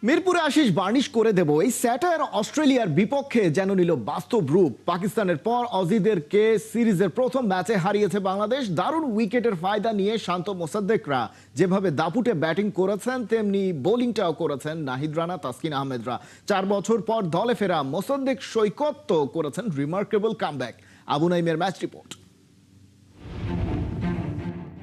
মিরপুরে আশিস বার্নিশ করে দেব, এই স্যাটায়ার অস্ট্রেলিয়ার বিপক্ষে যেন নিল বাস্তব রূপ। পাকিস্তানের পর অজিদেরকে সিরিজের প্রথম ম্যাচে হারিয়েছে বাংলাদেশ। দারুণ উইকেটের ফায়দা নিয়ে শান্ত মোসাদ্দেকরা যেভাবে দাপুটে ব্যাটিং করেছেন, তেমনি বোলিংটাও করেছেন নাহিদ রানা, তাসকিন আহমেদরা। 4 বছর পর দলে ফেরা মোসাদ্দেক সৈকত করেছেন রিমার্কেবল কামব্যাক। আবু নাইমের ম্যাচ রিপোর্ট।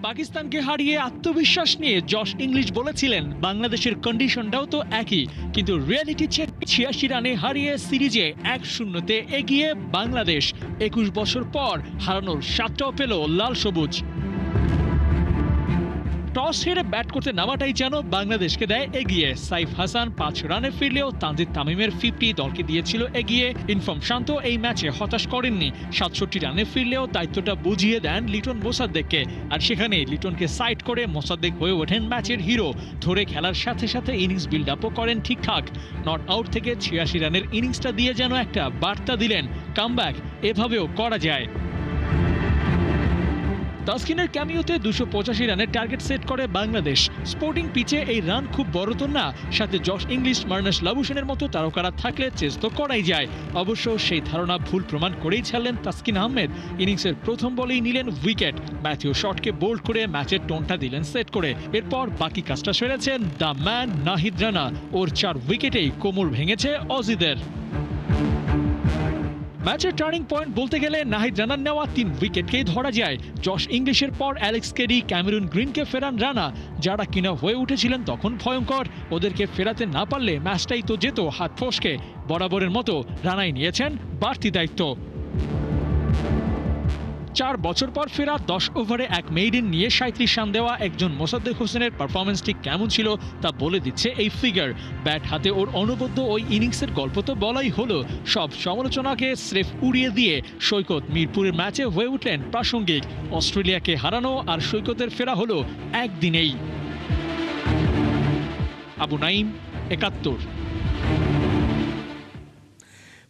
পাকিস্তানকে হারিয়ে আত্মবিশ্বাস নিয়ে জশ ইংলিশ বলেছিলেন বাংলাদেশের কন্ডিশনটাও তো একই, কিন্তু রিয়েলিটি চেক 86 রানে হারিয়ে সিরিজে 1-0 এগিয়ে বাংলাদেশ। 21 বছর পর হারানোর স্বাদটাও পেল লাল সবুজ। টস হেরে ব্যাট করতে নামাটাই যেন বাংলাদেশকে দেয় এগিয়ে। সাইফ হাসান 5 রানে ফিরলেও তানজিদ তামিমের 50 দলকে দিয়েছিল এগিয়ে। ইনফর্ম শান্ত এই ম্যাচে হতাশ করেননি। 67 রানে ফিরলেও দায়িত্বটা বুঝিয়ে দেন লিটন মোসাদ্দেককে, আর সেখানে লিটনকে সাইড করে মোসাদ্দেক হয়ে ওঠেন ম্যাচের হিরো। ধরে খেলার সাথে সাথে ইনিংস বিল্ড আপও করেন ঠিকঠাক। নট আউট থেকে 86 রানের ইনিংসটা দিয়ে যেন একটা বার্তা দিলেন, কামব্যাক এভাবেও করা যায়। তাসকিনের ক্যামিওতে 285 রানের টার্গেট সেট করে বাংলাদেশ। স্পোর্টিং পিচে এই রান খুব বড় তো না, সাথে জশ ইংলিশ, মার্নাস লাবুসেনের মতো তারকারা থাকলে চেস তো করাই যায়। অবশ্য সেই ধারণা ভুল প্রমাণ করেই ছাড়লেন তাসকিন আহমেদ। ইনিংসের প্রথম বলেই নিলেন উইকেট। ম্যাথিউ শটকে বোল্ড করে ম্যাচের টোনটা দিলেন সেট করে। এরপর বাকি কাজটা সেরেছেন দ্য ম্যান নাহিদ রানা। ওর 4 উইকেটেই কোমর ভেঙেছে অজিদের। ম্যাচের টার্নিং পয়েন্ট বলতে গেলে নাহিদ রানার নেওয়া 3 উইকেটকেই ধরা যায়। জশ ইংলিশের পর অ্যালেক্স কেরি, ক্যামেরুন গ্রিনকে ফেরান রানা, যারা কিনা হয়ে উঠেছিলেন তখন ভয়ঙ্কর। ওদেরকে ফেরাতে না পারলে ম্যাচটাই তো যেত হাত ফসকে। বরাবরের মতো রানাই নিয়েছেন বাড়তি দায়িত্ব। 4 বছর পর ফেরা 10 ওভারে 1 মেইডেন নিয়ে 37 রান দেওয়া একজন মোসাদ্দেক হোসেনের পারফরমেন্স ঠিক কেমন ছিল তা বলে দিচ্ছে এই ফিগার। ব্যাট হাতে ওর অনবদ্য ওই ইনিংসের গল্প তো বলাই হলো। সব সমালোচনাকে স্রেফ উড়িয়ে দিয়ে সৈকত মিরপুরের ম্যাচে হয়ে উঠলেন প্রাসঙ্গিক। অস্ট্রেলিয়াকে হারানো আর সৈকতের ফেরা হলো একদিনেই। আবু নাইম, 71।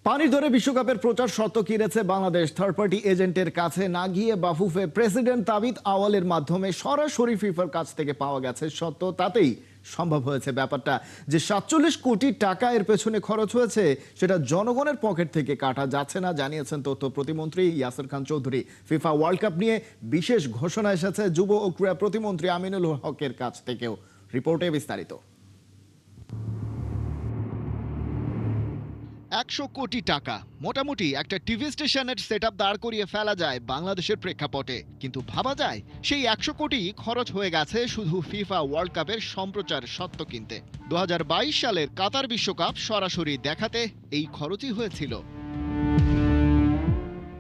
পানির ধরে বিশ্বকাপের প্রচার শর্ত কিনেছে বাংলাদেশ। থার্ড পার্টি এজেন্টের কাছে না গিয়ে বাফুফে প্রেসিডেন্ট তাবিত আওয়ালের মাধ্যমে সরাসরি ফিফার কাছ থেকে পাওয়া গেছে সত্য। তাতেই সম্ভব হয়েছে ব্যাপারটা যে 47 কোটি টাকা এর পেছনে খরচ হয়েছে সেটা জনগণের পকেট থেকে কাটা যাচ্ছে না, জানিয়েছেন তথ্য প্রতিমন্ত্রী Yasir Khan Chowdhury. FIFA world cup নিয়ে বিশেষ ঘোষণা এসেছে যুব ও ক্রীড়া প্রতিমন্ত্রী আমিনুল হকের কাছ থেকেও। রিপোর্টে বিস্তারিত। 100 কোটি টাকা মোটামুটি একটা টিভি স্টেশনের সেটআপ দাঁড় করিয়ে ফেলা যায় বাংলাদেশের প্রেক্ষাপটে, কিন্তু ভাবা যায় সেই 100 কোটি খরচ হয়ে গেছে শুধু ফিফা ওয়ার্ল্ড কাপের সম্প্রচার স্বত্ব কিনতে। 2022 সালের কাতার বিশ্বকাপ সরাসরি দেখাতে এই খরচই হয়েছিল।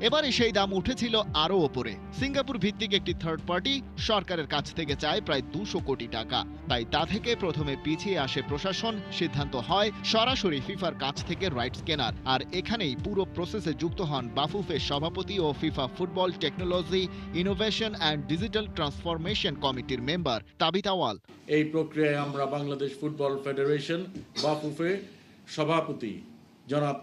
এবারে সেই দাম উঠেছিল আরও ওপরে। সিঙ্গাপুর ভিত্তিক একটি থার্ড পার্টি সরকারের কাছ থেকে চায় প্রায় 200 কোটি টাকা। তাই তা থেকে প্রথমে পিছিয়ে আসে প্রশাসন। সিদ্ধান্ত হয় সরাসরি ফিফার কাছ থেকে রাইটস কেনার। আর এখানেই পুরো প্রসেসে যুক্ত হন বাফুফের সভাপতি ও FIFA football technology, innovation and digital transformation কমিটির মেম্বার তাবিত আওয়াল। এই প্রক্রিয়ায় আমরা বাংলাদেশ ফুটবল ফেডারেশন বাফুফে সভাপতি জনাব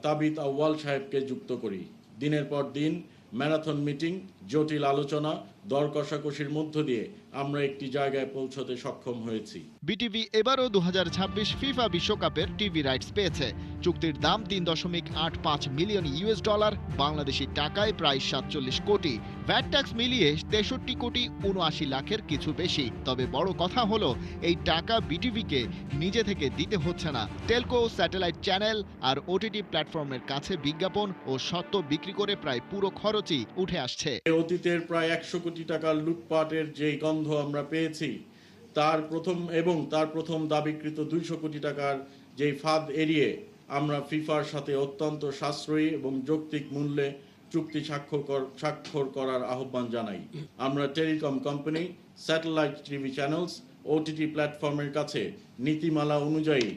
তাবিত আওয়াল সাহেবকে যুক্ত করি। দিনের পর দিন ম্যারাথন মিটিং, জটিল আলোচনা, দর কষাকষির মধ্য দিয়ে আমরা একটি জায়গায় পৌঁছতে সক্ষম হয়েছি। বিটিভি এবারও 2026 ফিফা বিশ্বকাপের টিভি রাইটস পেয়েছে। চুক্তির দাম $3.85 মিলিয়ন, বাংলাদেশি টাকায় প্রায় 47 কোটি। ভ্যাট ট্যাক্স মিলিয়ে 63 কোটি 79 লাখের কিছু বেশি। তবে বড় কথা হলো এই টাকা বিটিভিকে নিজে থেকে দিতে হচ্ছে না। টেলকো, স্যাটেলাইট চ্যানেল আর ওটিটি প্ল্যাটফর্মের কাছে বিজ্ঞাপন ও স্বত্ব বিক্রি করে প্রায় পুরো খরচই উঠে আসছে। অতীতের প্রায় 100 কোটি টাকার লুটপাটের যে গন্ধ আমরা পেয়েছি তার প্রথম দাবিকৃত 200 কোটি টাকার যে ফাঁদ এড়িয়ে আমরা ফিফার সাথে অত্যন্ত সাশ্রয়ী এবং যৌক্তিক মূল্যে চুক্তি স্বাক্ষর করার আহ্বান জানাই। আমরা telecom company, satellite TV channels, OTT প্ল্যাটফর্মের কাছে নীতিমালা অনুযায়ী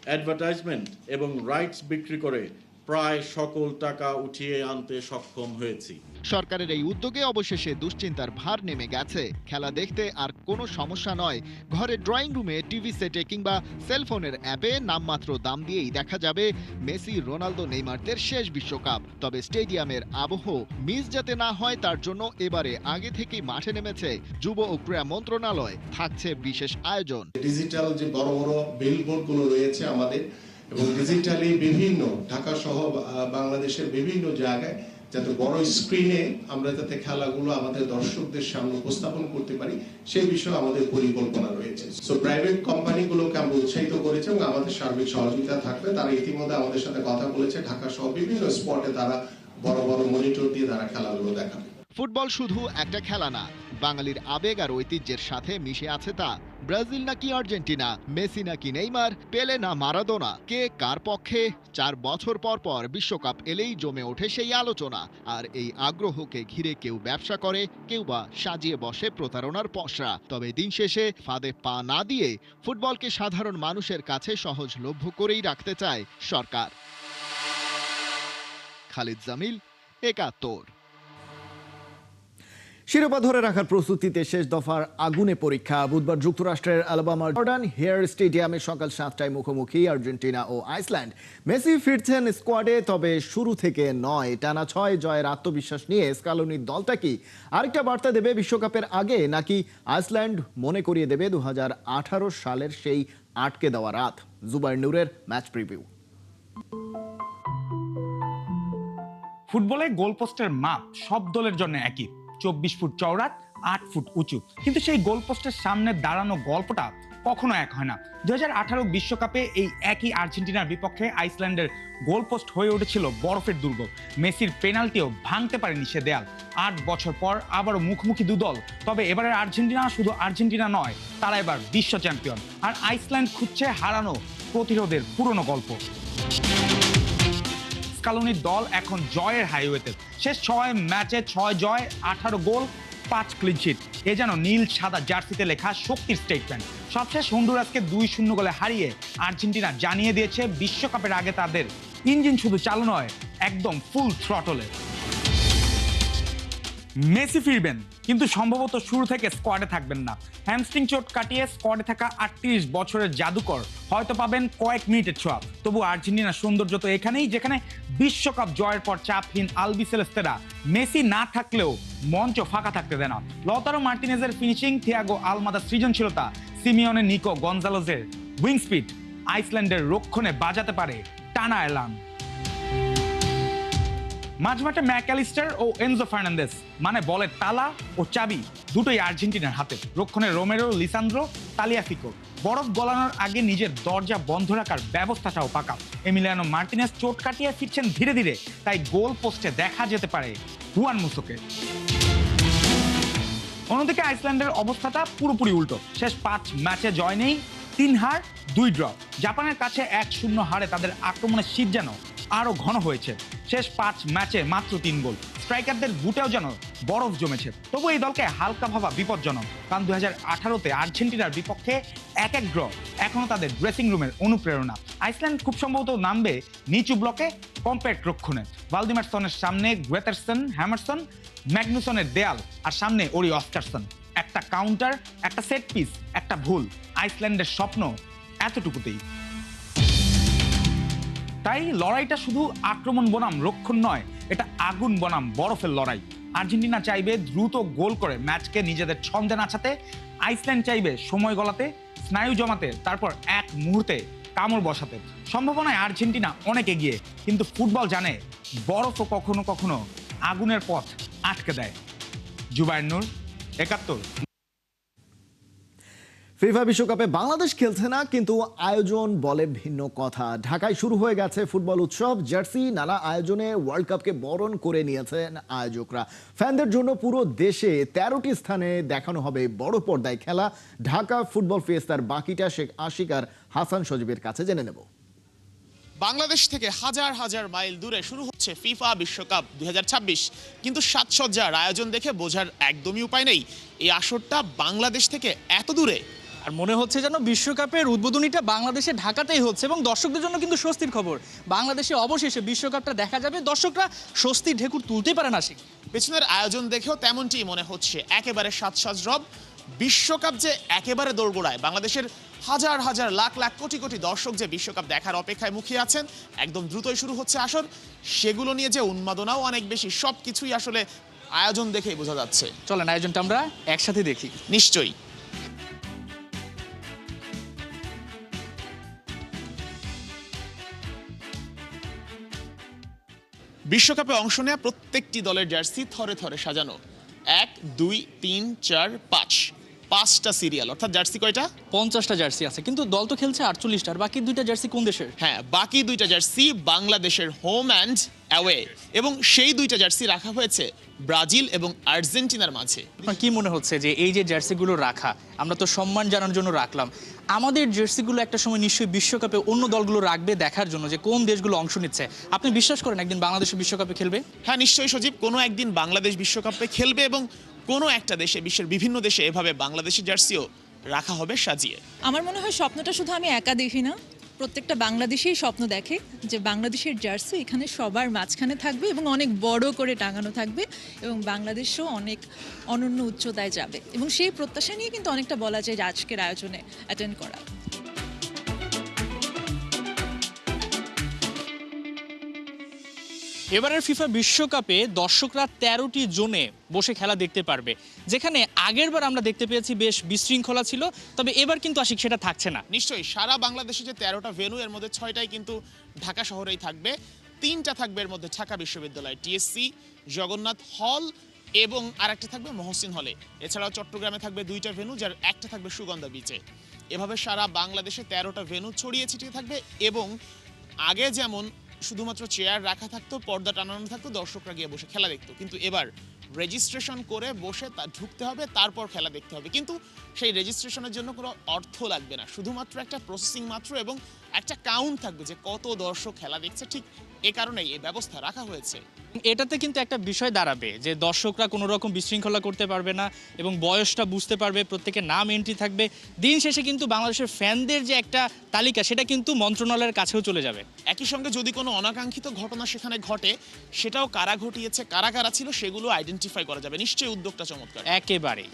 অ্যাডভার্টাইজমেন্ট এবং রাইটস বিক্রি করে প্রায় সকল টাকা উঠিয়ে আনতে সক্ষম হয়েছি। সরকারের এই উদ্যোগে অবশেষে দুশ্চিন্তার ভার নেমে গেছে। খেলা দেখতে আর কোনো সমস্যা নয়। ঘরে ড্রয়িং রুমে, টিভি সেটে কিংবা সেলফোনের অ্যাপে নামমাত্র দাম দিয়েই দেখা যাবে মেসি, রোনালদো, নেইমারদের শেষ বিশ্বকাপ। তবে স্টেডিয়ামের আবহ মিস যাতে না হয় তার জন্য এবারে আগে থেকেই মাঠে নেমেছে যুব ও ক্রীড়া মন্ত্রণালয়। থাকছে বিশেষ আয়োজন। ডিজিটাল যে বড় বড় বিলবোর্ডগুলো রয়েছে আমাদের, এবং ডিজিটালি বিভিন্ন ঢাকা সহ বাংলাদেশের বিভিন্ন জায়গায় যাতে বড় স্ক্রিনে আমরা যাতে খেলাগুলো আমাদের দর্শকদের সামনে উপস্থাপন করতে পারি সেই বিষয়ে আমাদের পরিকল্পনা রয়েছে। সো প্রাইভেট কোম্পানিগুলোকে আমরা উৎসাহিত করেছি এবং আমাদের সার্বিক সহযোগিতা থাকবে। তারা ইতিমধ্যে আমাদের সাথে কথা বলেছে, ঢাকা সহ বিভিন্ন স্পটে তারা বড় বড় মনিটর দিয়ে তারা খেলাগুলো দেখাবে। ফুটবল শুধু একটা খেলা না, বাঙালির আবেগ আর ঐতিহ্যের সাথে মিশে আছে তা। ব্রাজিল নাকি আর্জেন্টিনা, মেসি নাকি নেইমার, পেলে না মারাদোনা, কে কার পক্ষে? 4 বছর পর পর বিশ্বকাপ এলেই জমে ওঠে সেই আলোচনা। আর এই আগ্রহকে ঘিরে কেউ ব্যবসা করে, কেউ বা সাজিয়ে বসে প্রতারণার পসরা। তবে দিন শেষে ফাঁদে পা না দিয়ে ফুটবলকে সাধারণ মানুষের কাছে সহজলভ্য করেই রাখতে চায় সরকার। খালিদ জামিল, ৭১। শিরোপা ধরে রাখার প্রস্তুতিতে শেষ দফার আগুনে পরীক্ষা। বুধবার যুক্তরাষ্ট্রের আলাবামার জর্ডান হেয়ার স্টেডিয়ামে সকাল 7টায় মুখোমুখি আর্জেন্টিনা ও আইসল্যান্ড। মেসি ফিরছেন স্কোয়াডে, তবে শুরু থেকে নয়। টানা 6 জয়ের আত্মবিশ্বাস নিয়ে স্কালোনির দলটা কি আরেকটা বার্তা দেবে বিশ্বকাপের আগে, নাকি আইসল্যান্ড মনে করিয়ে দেবে 2018 সালের সেই আটকে দেওয়া রাত? জুবাইর নূরের ম্যাচ প্রিভিউ। ফুটবলে গোলপোস্টের মাপ সব দলের জন্য একই, 24 ফুট চওড়া, 8 ফুট উঁচু। কিন্তু সেই গোলপোস্টের সামনে দাঁড়ানো গল্পটা কখনো এক হয় না। 2018 বিশ্বকাপে এই একই আর্জেন্টিনার বিপক্ষে আইসল্যান্ডের গোলপোস্ট হয়ে উঠেছিল বরফের দুর্গ। মেসির পেনাল্টিও ভাঙতে পারেনি সে দেয়াল। 8 বছর পর আবারও মুখোমুখি দুদল। তবে এবারের আর্জেন্টিনা শুধু আর্জেন্টিনা নয়, তারা এবার বিশ্ব চ্যাম্পিয়ন। আর আইসল্যান্ড খুঁজছে হারানো প্রতিরোধের পুরনো গল্প। স্কালোনির দল এখন জয়ের হাইওয়েতে। শেষ 6 ম্যাচে 6 জয়, 18 গোল, 5 ক্লিনশিট। এ যেন নীল সাদা জার্সিতে লেখা শক্তির স্টেটমেন্ট। সবশেষ হন্ডুরাসকে 2-0 গোলে হারিয়ে আর্জেন্টিনা জানিয়ে দিয়েছে বিশ্বকাপের আগে তাদের ইঞ্জিন শুধু চালু নয়, একদম ফুল থ্রটলে। মেসি ফিরবেন, কিন্তু সম্ভবত শুরু থেকে স্কোয়াডে থাকবেন না। হ্যামস্ট্রিং চোট কাটিয়ে স্কোয়াডে থাকা 38 বছরের জাদুকর হয়তো পাবেন কয়েক মিনিটের ছোঁয়া। তবু আর্জেন্টিনার সৌন্দর্য তো এখানেই, যেখানে বিশ্বকাপ জয়ের পর চাপহীন আলবিসেলেস্তেরা মেসি না থাকলেও মঞ্চ ফাঁকা থাকতে দেয় না। লতারো মার্টিনেজের ফিনিশিং, থিয়াগো আলমাদার সৃজনশীলতা, সিমিওনে নিকো গনজালোজের উইং স্পিড আইসল্যান্ডের রক্ষণে বাজাতে পারে টানা অ্যালার্ম। মাঝমাঠে ম্যাকঅ্যালিস্টার ও এনজো ফার্নান্দেস, মানে বলের তালা ও চাবি দুটোই আর্জেন্টিনার হাতে। রক্ষণে রোমেরো, লিসান্দ্রো, তালিয়াফিকো। বরফ গলানোর আগে নিজের দরজা বন্ধ রাখার ব্যবস্থাটাও পাকা। এমিলিয়ানো মার্টিনেজ চোট কাটিয়ে ফিরছেন ধীরে ধীরে, তাই গোল পোস্টে দেখা যেতে পারে হুয়ান মুসোকে। অন্যদিকে আইসল্যান্ডের অবস্থাটা পুরোপুরি উল্টো। শেষ 5 ম্যাচে জয় নেই, 3 হার, 2 ড্র। জাপানের কাছে 1-0 হারে তাদের আক্রমণের শীত যেন আরো ঘন হয়েছে। শেষ 5 ম্যাচে মাত্র 3 গোল। স্ট্রাইকারদের বুটেও যেন বরফ জমেছে। তবু এই দলকে হালকা ভাবা বিপজ্জনক, কারণ 2018-তে আর্জেন্টিনার বিপক্ষে 1-1 ড্র এখনো তাদের ড্রেসিং রুমের অনুপ্রেরণা। আইসল্যান্ড খুব সম্ভবত নামবে নিচু ব্লকে কম্প্যাক্ট রক্ষণে। ভালদিমারসনের সামনে গ্রেটারসন, হ্যামারসন, ম্যাগনুসনের দেয়াল, আর সামনে ওরি অস্কারসন। একটা কাউন্টার, একটা সেট পিস, একটা ভুল। আইসল্যান্ডের স্বপ্ন এতটুকুতেই। তাই লড়াইটা শুধু আক্রমণ বনাম রক্ষণ নয়, এটা আগুন বনাম বরফের লড়াই। আর্জেন্টিনা চাইবে দ্রুত গোল করে ম্যাচকে নিজেদের ছন্দে নাচাতে, আইসল্যান্ড চাইবে সময় গলাতে, স্নায়ু জমাতে, তারপর এক মুহূর্তে কামড় বসাতে। সম্ভাবনায় আর্জেন্টিনা অনেক এগিয়ে, কিন্তু ফুটবল জানে বরফও কখনো কখনো আগুনের পথ আটকে দেয়। জুবাইর নূর, ৭১। ফিফা বিশ্বকাপে বাংলাদেশ খেলছে না, কিন্তু আয়োজন বলে ভিন্ন কথা। ঢাকায় শুরু হয়ে গেছে ফুটবল উৎসব। জার্সি, নানা আয়োজনে ওয়ার্ল্ড কাপকে বরণ করে নিয়েছেন আয়োজকরা। ফ্যানদের জন্য পুরো দেশে 13টি স্থানে দেখানো হবে বড় পর্দায় খেলা। ঢাকা ফুটবল ফিয়েস্তার বাকিটা শেখ আশিক আর হাসান সজীবের কাছে জেনে নেব। বাংলাদেশ থেকে হাজার হাজার মাইল দূরে শুরু হচ্ছে ফিফা বিশ্বকাপ 2026, কিন্তু সাজসজ্জার আয়োজন দেখে বোঝার একদমই উপায় নেই এই আসরটা বাংলাদেশ থেকে এত দূরে। আর মনে হচ্ছে যেন বিশ্বকাপের উদ্বোধনীটা বাংলাদেশে ঢাকাতেই হচ্ছে এবং দর্শকদের জন্য কিন্তু স্বস্তির খবর। বাংলাদেশে অবশেষে বিশ্বকাপটা দেখা যাবে, দর্শকরা স্বস্তির ঢেকুর তুলতে পারে না। পেছনের আয়োজন দেখেও তেমনটি মনে হচ্ছে, একেবারে সাজ রব। বিশ্বকাপ যে একেবারে দোরগোড়ায়, বাংলাদেশের হাজার হাজার লাখ লাখ কোটি কোটি দর্শক যে বিশ্বকাপ দেখার অপেক্ষায় মুখিয়ে আছেন, একদম দ্রুতই শুরু হচ্ছে আসর। সেগুলো নিয়ে যে উন্মাদনাও অনেক বেশি, সব কিছুই আসলে আয়োজন দেখেই বোঝা যাচ্ছে। চলেন আয়োজনটা আমরা একসাথে দেখি। নিশ্চয়ই। বিশ্বকাপে অংশ নেওয়া প্রত্যেকটি দলের জার্সি থরে থরে সাজানো, 1 2 3 4 5 5টা সিরিয়াল, অর্থাৎ জার্সি কয়টা? 50টা জার্সি আছে, কিন্তু দল তো খেলছে 48টা। আর বাকি 2টা জার্সি কোন দেশের? হ্যাঁ, বাকি 2টা জার্সি বাংলাদেশের হোম অ্যান্ড অ্যাওয়ে, এবং সেই 2টা জার্সি রাখা হয়েছে ব্রাজিল এবং আর্জেন্টিনার মাঝে। আপনার কি মনে হচ্ছে যে এই যে জার্সিগুলো রাখা, আমরা তো সম্মান জানানোর জন্য রাখলাম, আমাদের জার্সিগুলো একটা সময় নিশ্চয়ই বিশ্বকাপে অন্য দলগুলো রাখবে দেখার জন্য যে কোন দেশগুলো অংশ নিচ্ছে। আপনি বিশ্বাস করেন একদিন বাংলাদেশ বিশ্বকাপে খেলবে? হ্যাঁ, নিশ্চয়ই সজীব, কোনো একদিন বাংলাদেশ বিশ্বকাপে খেলবে এবং কোনো একটা দেশে, বিশ্বের বিভিন্ন দেশে এভাবে বাংলাদেশি জার্সিও রাখা হবে সাজিয়ে। আমার মনে হয় স্বপ্নটা শুধু আমি একা দেখি না, প্রত্যেকটা বাংলাদেশিই স্বপ্ন দেখে যে বাংলাদেশের জার্সি এখানে সবার মাঝখানে থাকবে এবং অনেক বড় করে টাঙানো থাকবে এবং বাংলাদেশও অনেক অনন্য উচ্চতায় যাবে, এবং সেই প্রত্যাশা নিয়ে কিন্তু অনেকটা বলা যায় যে আজকের আয়োজনে অ্যাটেন্ড করা। এবারের ফিফা বিশ্বকাপে দর্শকরা 13টি জোনে বসে খেলা দেখতে পারবে, যেখানে আগেরবার আমরা দেখতে পেয়েছি বেশ বিশৃঙ্খলা ছিল, তবে এবার কিন্তু আশিক সেটা থাকছে না। নিশ্চয়ই, সারা বাংলাদেশে যে 13টা ভেন্যু, এর মধ্যে 6টাই কিন্তু ঢাকা শহরেই থাকবে। 3টা থাকবে এর মধ্যে ঢাকা বিশ্ববিদ্যালয় টিএসসি, জগন্নাথ হল এবং আরেকটা থাকবে মহসিন হলে। এছাড়াও চট্টগ্রামে থাকবে 2টা ভেন্যু, যার একটা থাকবে সুগন্ধা বিচে। এভাবে সারা বাংলাদেশে 13টা ভেন্যু ছড়িয়ে ছিটিয়ে থাকবে, এবং আগে যেমন শুধুমাত্র চেয়ার রাখা থাকতো, পর্দা টানানো থাকতো, দর্শকরা গিয়ে বসে খেলা দেখতো, কিন্তু এবার রেজিস্ট্রেশন করে বসে ঢুকতে হবে, তারপর খেলা দেখতে হবে। কিন্তু সেই রেজিস্ট্রেশনের জন্য কোনো অর্থ লাগবে না, শুধুমাত্র একটা প্রসেসিং মাত্র, এবং একটা কাউন্ট থাকবে যে কত দর্শক খেলা দেখছে। ঠিক এ কারণেই এই ব্যবস্থা রাখা হয়েছে। এটাতে কিন্তু একটা বিষয় দাঁড়াবে যে দর্শকরা কোনো রকম বিশৃঙ্খলা করতে পারবে না এবং বয়সটা বুঝতে পারবে, প্রত্যেকের নাম এন্ট্রি থাকবে। দিন শেষে কিন্তু বাংলাদেশের ফ্যানদের যে একটা তালিকা, সেটা কিন্তু মন্ত্রণালয়ের কাছেও চলে যাবে। একই সঙ্গে যদি কোনো অনাকাঙ্ক্ষিত ঘটনা সেখানে ঘটে, সেটাও কারা ঘটিয়েছে, কারা কারা ছিল, সেগুলো আইডেন্টিফাই করা যাবে। নিশ্চয়ই উদ্যোগটা চমৎকার। একেবারেই।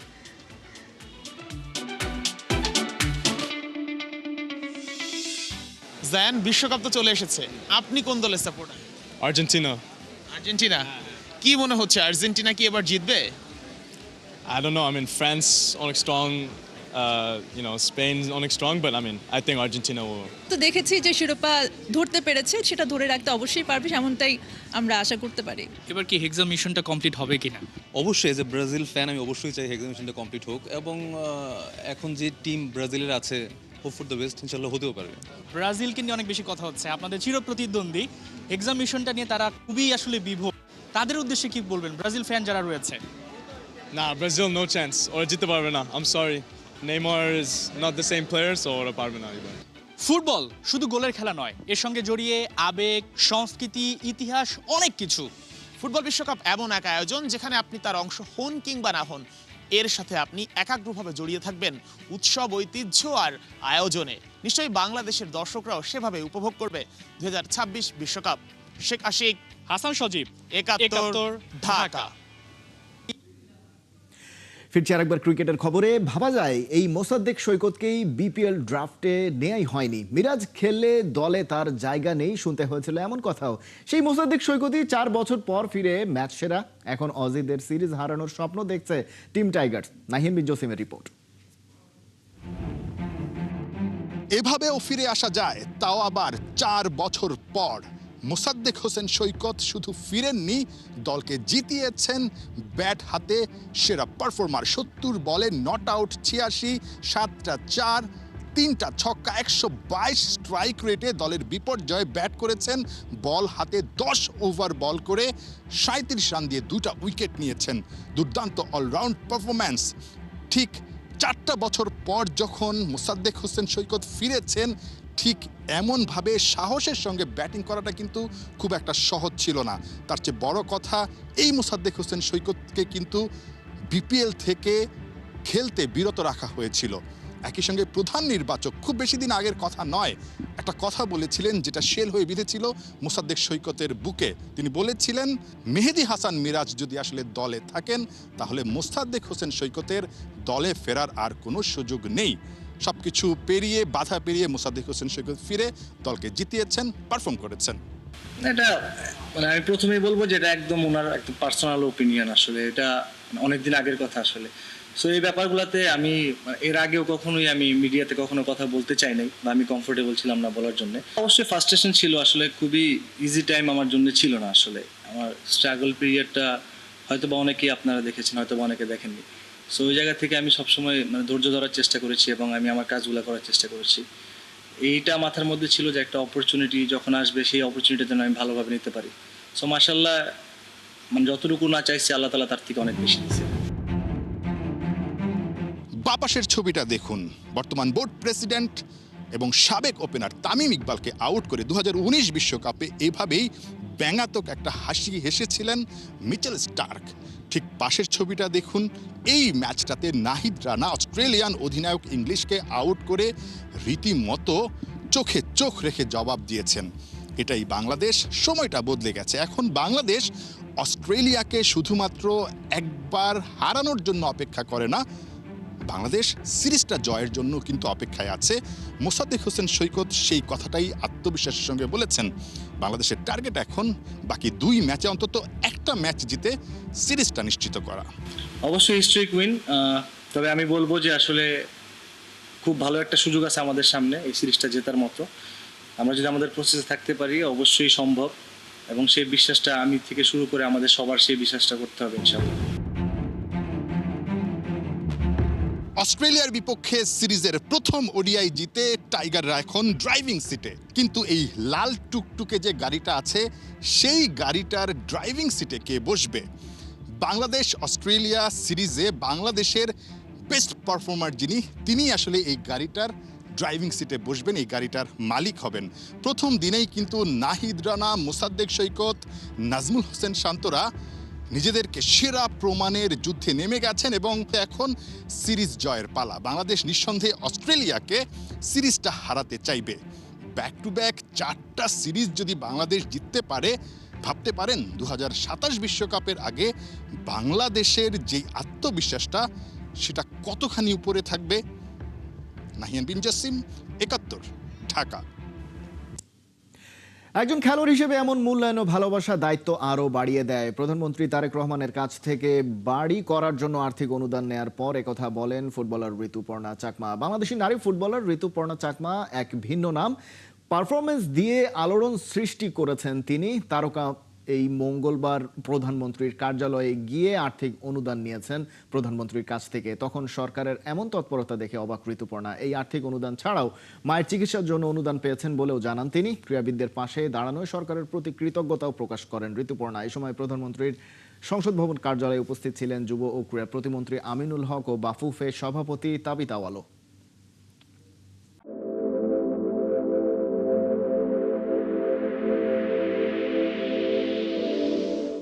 জায়ান, বিশ্বকাপ তো চলে এসেছে, আপনি কোন দলের সাপোর্টার? আর্জেন্টিনা। আর্জেন্টিনা। কি মনে হচ্ছে, আর্জেন্টিনা কি এবার জিতবে? I don't know. I mean, France অনেক strong. Spain অনেক strong, but I think Argentina will. তো দেখেছি যে শিরোপা ধরতে পেরেছে, সেটা ধরে রাখতে অবশ্যই পারবে, এমনটাই আমরা আশা করতে পারি। এবার কি হেক্সা মিশনটা কমপ্লিট হবে কিনা? অবশ্যই, এজ এ ব্রাজিল ফ্যান আমি অবশ্যই চাই হেক্সা মিশনটা কমপ্লিট হোক, এবং এখন যে টিম ব্রাজিলের আছে, হোপ ফর দ্য বেস্ট, ইনশাআল্লাহ হতেও পারবে। ব্রাজিলকে নিয়ে অনেক বেশি কথা হচ্ছে, আপনাদের চিরপ্রতিদ্বন্দ্বী। হেক্সা মিশনটা নিয়ে তারা খুবই আসলে বিভোর, তাদের উদ্দেশ্যে কি বলবেন ব্রাজিল ফ্যান যারা রয়েছে? Nah, Brazil no chance. ওরা জিততে পারবে না। I'm sorry. Neymar is not the same player, so ওরা পারবে না এবার। ফুটবল শুধু গোলের খেলা নয়, এর সঙ্গে জড়িয়ে আবেগ, সংস্কৃতি, ইতিহাস, অনেক কিছু। ফুটবল বিশ্বকাপ এমন এক আয়োজন যেখানে আপনি তার অংশ হন কিংবা না হন, এর সাথে আপনি একাগ্রভাবে জড়িয়ে থাকবেন উৎসব, ঐতিহ্য আর আয়োজনে। নিশ্চয়ই বাংলাদেশের দর্শকরাও সেভাবে উপভোগ করবে 2026 বিশ্বকাপ। শেখ আশিক, হাসান সজীব, 71 ঢাকা। ফিরছি আরেকবার ক্রিকেটের খবরে। ভাবা যায় এই মোসাদ্দেক সৈকতকেই বিপিএল ড্রাফটে নেয়াই হয়নি, মিরাজ খেললে দলে তার জায়গা নেই, শুনতে হয়েছিল এমন কথাও। সেই মোসাদ্দেক সৈকতই 4 বছর পর ফিরে ম্যাচ সেরা। এখন অজিদের সিরিজ হারানোর স্বপ্ন দেখছে টিম টাইগার্স। নাহিম বিন জসিমের রিপোর্ট। এভাবেও ফিরে আসা যায়, তাও আবার 4 বছর পর। মোসাদ্দেক হোসেন সৈকত শুধু ফিরেননি, দলকে জিতিয়েছেন ব্যাট হাতে সেরা পারফর্মার। 70 বলে নট আউট 86, 7টা 4, 3টা ছক্কা, 122 স্ট্রাইক রেটে দলের বিপর্যয়ে ব্যাট করেছেন। বল হাতে 10 ওভার বল করে 37 রান দিয়ে 2টা উইকেট নিয়েছেন। দুর্দান্ত অলরাউন্ড পারফরম্যান্স। ঠিক 4টা বছর পর যখন মোসাদ্দেক হোসেন সৈকত ফিরেছেন, ঠিক এমনভাবে সাহসের সঙ্গে ব্যাটিং করাটা কিন্তু খুব একটা সহজ ছিল না। তার চেয়ে বড় কথা, এই মোসাদ্দেক হোসেন সৈকতকে কিন্তু বিপিএল থেকে খেলতে বিরত রাখা হয়েছিল। একই সঙ্গে প্রধান নির্বাচক খুব বেশি দিন আগের কথা নয়, একটা কথা বলেছিলেন যেটা শেল হয়ে বিঁধেছিল মোসাদ্দেক সৈকতের বুকে। তিনি বলেছিলেন মেহেদী হাসান মিরাজ যদি আসলে দলে থাকেন তাহলে মোসাদ্দেক হোসেন সৈকতের দলে ফেরার আর কোনো সুযোগ নেই। সবকিছু পেরিয়ে, বাধা পেরিয়ে মোসাদ্দেক হোসেন সৈকত ফিরে দলকে জিতিয়েছেন, পারফর্ম করেছেন। এটা মানে আমি প্রথমেই বলবো যে এটা একদম ওনার একদম পার্সোনাল ওপিনিয়ন, আসলে এটা অনেকদিন আগের কথা আসলে। সো এই ব্যাপারগুলোতে আমি এর আগেও কখনোই আমি মিডিয়াতে কখনো কথা বলতে চাই নাই, বা আমি কমফোর্টেবল ছিলাম না বলার জন্য। অবশ্যই ফার্স্টেশন ছিল, আসলে খুবই ইজি টাইম আমার জন্য ছিল না। আসলে আমার স্ট্রাগল পিরিয়ডটা হয়তো বা অনেকেই আপনারা দেখেছেন, হয়তো বা অনেকে দেখেননি। সো ওই জায়গা থেকে আমি সবসময় মানে ধৈর্য ধরার চেষ্টা করেছি এবং আমি আমার কাজগুলো করার চেষ্টা করেছি। এইটা মাথার মধ্যে ছিল যে একটা অপরচুনিটি যখন আসবে সেই অপরচুনিটির জন্য আমি ভালোভাবে নিতে পারি। সো মাশাআল্লাহ, মানে যতটুকু না চাইছি আল্লাহ তাআলা তার থেকে অনেক বেশি দিয়েছে। বাপাসের ছবিটা দেখুন। বর্তমান বোর্ড প্রেসিডেন্ট এবং সাবেক ওপেনার তামিম ইকবালকে আউট করে 2019 বিশ্বকাপে এভাবেই ব্যঙ্গাত্মক একটা হাসি হেসেছিলেন মিচেল স্টার্ক। ঠিক পাশের ছবিটা দেখুন। এই ম্যাচটাতে নাহিদ রানা অস্ট্রেলিয়ান অধিনায়ক ইংলিশকে আউট করে রীতিমতো চোখে চোখ রেখে জবাব দিয়েছেন। এটাই বাংলাদেশ। সময়টা বদলে গেছে। এখন বাংলাদেশ অস্ট্রেলিয়াকে শুধুমাত্র একবার হারানোর জন্য অপেক্ষা করে না, বাংলাদেশ সিরিজটা জয়ের জন্য কিন্তু অপেক্ষায় আছে। মোসাদ্দেক হোসেন সৈকত সেই কথাটাই আত্মবিশ্বাসের সঙ্গে বলেছেন। বাংলাদেশের টার্গেট এখন বাকি 2 ম্যাচে অন্তত একটা ম্যাচ জিতে সিরিজটা নিশ্চিত করা। অবশ্যই হিস্ট্রিক উইন, তবে আমি বলবো যে আসলে খুব ভালো একটা সুযোগ আছে আমাদের সামনে এই সিরিজটা জেতার মতো। আমরা যদি আমাদের প্রসেসে থাকতে পারি অবশ্যই সম্ভব, এবং সেই বিশ্বাসটা আমি থেকে শুরু করে আমাদের সবার সেই বিশ্বাসটা করতে হবে ইনশাআল্লাহ। অস্ট্রেলিয়ার বিপক্ষে সিরিজের প্রথম ওডিআই জিতে টাইগাররা এখন ড্রাইভিং সিটে। কিন্তু এই লাল টুকটুকে যে গাড়িটা আছে সেই গাড়িটার ড্রাইভিং সিটে কে বসবে? বাংলাদেশ অস্ট্রেলিয়া সিরিজে বাংলাদেশের বেস্ট পারফর্মার যিনি, তিনি আসলে এই গাড়িটার ড্রাইভিং সিটে বসবেন, এই গাড়িটার মালিক হবেন। প্রথম দিনেই কিন্তু নাহিদ রানা, মোসাদ্দেক সৈকত, নাজমুল হোসেন শান্তরা নিজেদেরকে সেরা প্রমাণের যুদ্ধে নেমে গেছেন এবং এখন সিরিজ জয়ের পালা। বাংলাদেশ নিঃসন্দেহে অস্ট্রেলিয়াকে সিরিজটা হারাতে চাইবে। ব্যাক টু ব্যাক 4টা সিরিজ যদি বাংলাদেশ জিততে পারে, ভাবতে পারেন 2027 বিশ্বকাপের আগে বাংলাদেশের যে আত্মবিশ্বাসটা সেটা কতখানি উপরে থাকবে। নাহিয়ান বিন জাসিম, 71, ঢাকা। একজন খেলোয়াড় হিসেবে এমন মূল্যায়ন ও ভালোবাসা দায়িত্ব আরও বাড়িয়ে দেয়। প্রধানমন্ত্রী তারেক রহমানের কাছ থেকে বাড়ি করার জন্য আর্থিক অনুদান নেয়ার পর একথা বলেন ফুটবলার ঋতুপর্ণা চাকমা। বাংলাদেশি নারী ফুটবলার ঋতুপর্ণা চাকমা এক ভিন্ন নাম। পারফরমেন্স দিয়ে আলোড়ন সৃষ্টি করেছেন তিনি। তারকা এই মঙ্গলবার প্রধানমন্ত্রীর কার্যালয়ে গিয়ে আর্থিক অনুদান নিয়েছেন প্রধানমন্ত্রীর কাছ থেকে। তখন সরকারের এমন তৎপরতা দেখে অবাক ঋতুপর্ণা। এই আর্থিক অনুদান ছাড়াও মায়ের চিকিৎসার জন্য অনুদান পেয়েছেন বলেও জানান তিনি। ক্রীড়াবিদদের পাশে দাঁড়ানোয় সরকারের প্রতি কৃতজ্ঞতাও প্রকাশ করেন ঋতুপর্ণা। এই সময় প্রধানমন্ত্রীর সংসদ ভবন কার্যালয়ে উপস্থিত ছিলেন যুব ও ক্রীড়া প্রতিমন্ত্রী আমিনুল হক ও বাফুফে সভাপতি তাবিত আওয়ালও।